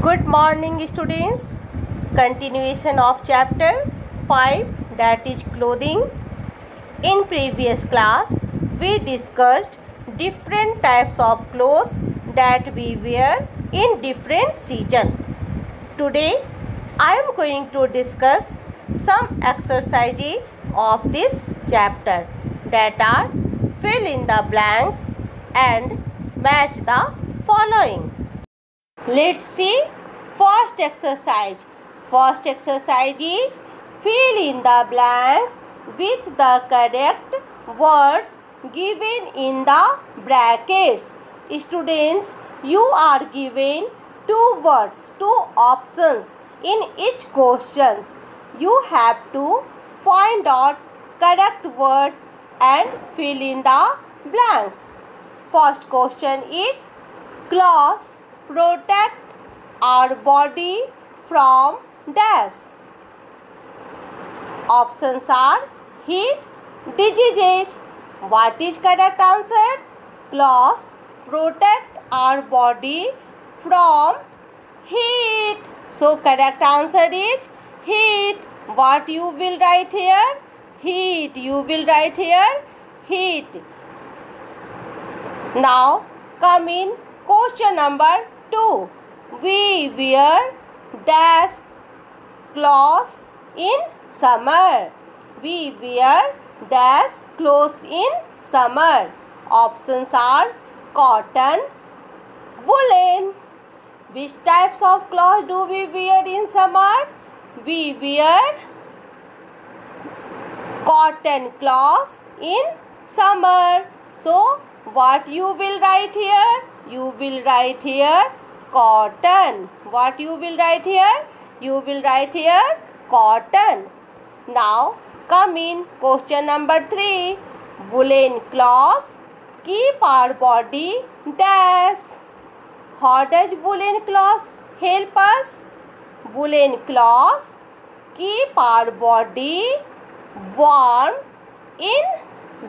Good morning students. Continuation of chapter 5, that is clothing. In previous class we discussed different types of clothes that we wear in different season. Today I am going to discuss some exercises of this chapter that are fill in the blanks and match the following. Let's see first exercise. First exercise is fill in the blanks with the correct words given in the brackets. Students, you are given two words, two options in each question. You have to find out correct word and fill in the blanks. First question is clothes protect our body from dash. Options are heat, diseases. What is correct answer? Clothes protect our body from heat. So correct answer is heat. What you will write here? Heat. You will write here heat. Now come in question number 2. We wear dash clothes in summer. We wear dash clothes in summer. Options are cotton, woolen. Which types of clothes do we wear in summer? We wear cotton clothes in summer. So what you will write here? You will write here cotton. What you will write here? You will write here cotton. Now come in question number 3. Woolen cloths keep our body dash. How does woolen cloths help us? Woolen cloths keep our body warm in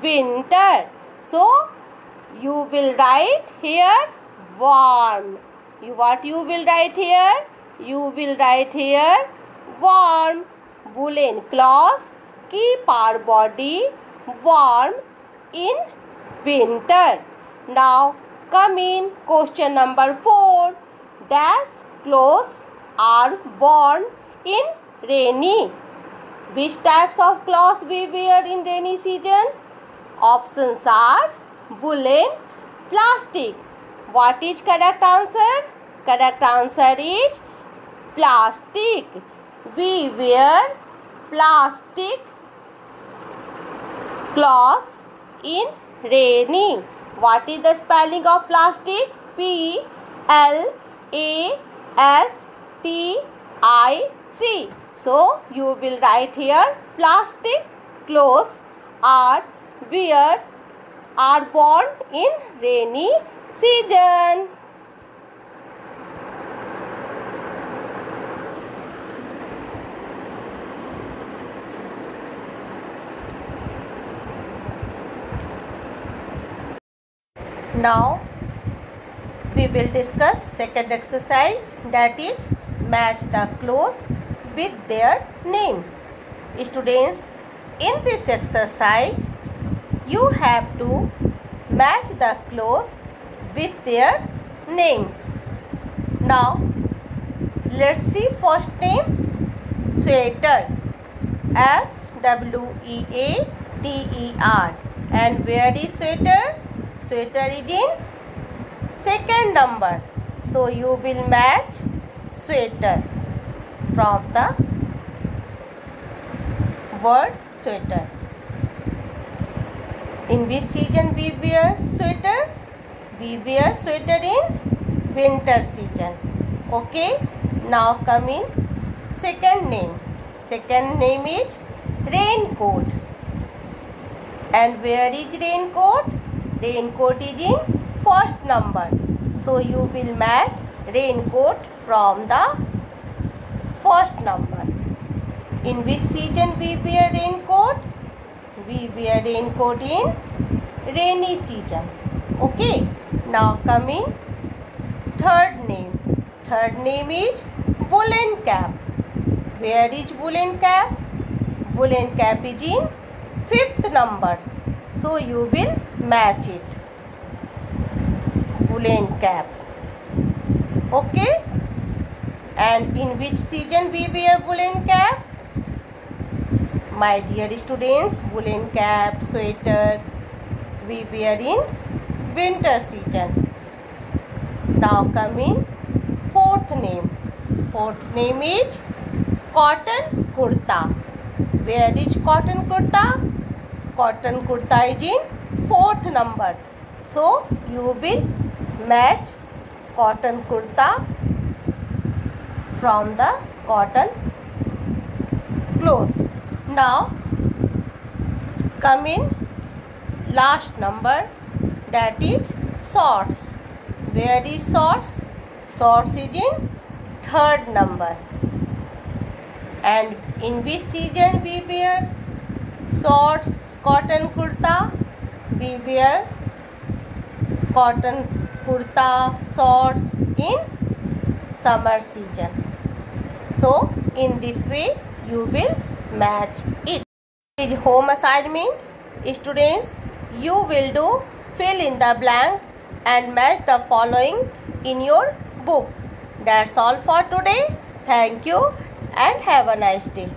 winter. So you will write here warm. What you will write here? You will write here warm. Woolen cloths keep our body warm in winter. Now come in question number 4. Dash clothes are worn in rainy. Which types of clothes we wear in rainy season? Options are woolen, plastic. What is correct answer? Correct answer is plastic. We wear plastic clothes in rainy. What is the spelling of plastic? P-L-A-S-T-I-C. So you will write here plastic clothes are worn in rainy season. Now we will discuss second exercise, that is match the clothes with their names. Students, in this exercise you have to match the clothes with their names. Now let's see first name sweater, S-W-E-A-T-E-R. And where is sweater? Sweater is in second number. So you will match sweater from the word sweater. In which season we wear sweater? We wear sweater in winter season. Okay. Now come in second name. Second name is raincoat. And where is raincoat? Raincoat is in first number. So you will match raincoat from the first number. In which season we wear raincoat? We wear raincoat in rainy season. Okay. Now come in third name. Third name is woolen cap. Where is woolen cap? Woolen cap is in 5th number. So you will match it. Woolen cap. Okay? And in which season we wear woolen cap? My dear students, woolen cap, sweater we wear in winter season. Now come in fourth name. Fourth name is cotton kurta. Where is cotton kurta? Cotton kurta is in 4th number. So you will match cotton kurta from the cotton clothes. Now come in last number, that is shorts. Where is shorts? Shorts is in 3rd number. And in which season we wear shorts, cotton kurta? We wear cotton kurta, shorts in summer season. So in this way you will match it. This is home assignment. Students, you will do fill in the blanks and match the following in your book. That's all for today. Thank you and have a nice day.